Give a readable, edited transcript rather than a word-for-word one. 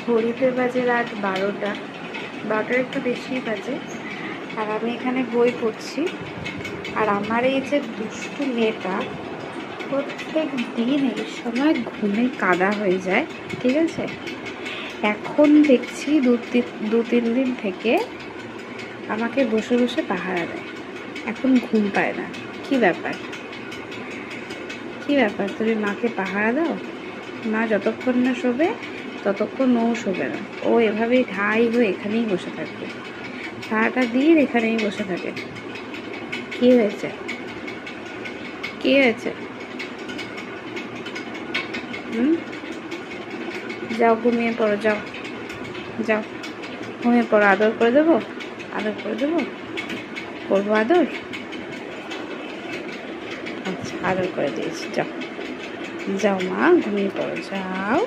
ঘড়িতে বাজে রাত 12টার একটু বেশি বাজে। আর আমি এখানে বই পড়ছি। আর আমার এই যে দুষ্টু মেয়েটা প্রত্যেক দিন এই সময় ঘুমে কাদা হয়ে যায়, ঠিক আছে। এখন দেখছি দু তিন দিন থেকে আমাকে বসে বসে পাহারা দেয়। এখন ঘুম পায় না। কি ব্যাপার তুমি মাকে পাহারা দাও? মা যতক্ষণ না শোবে ততক্ষণ ও শোবে না। ও এভাবেই ঠাই হয়ে এখানেই বসে থাকবে, সারাটা দিন এখানেই বসে থাকে। কি হয়েছে? যাও ঘুমিয়ে পড়ো, যাও ঘুমিয়ে পড়ো। আদর করে দেবো? করবো আদর? আচ্ছা, আদর করে দিয়েছি। যাও মা, ঘুমিয়ে পড়ো, যাও।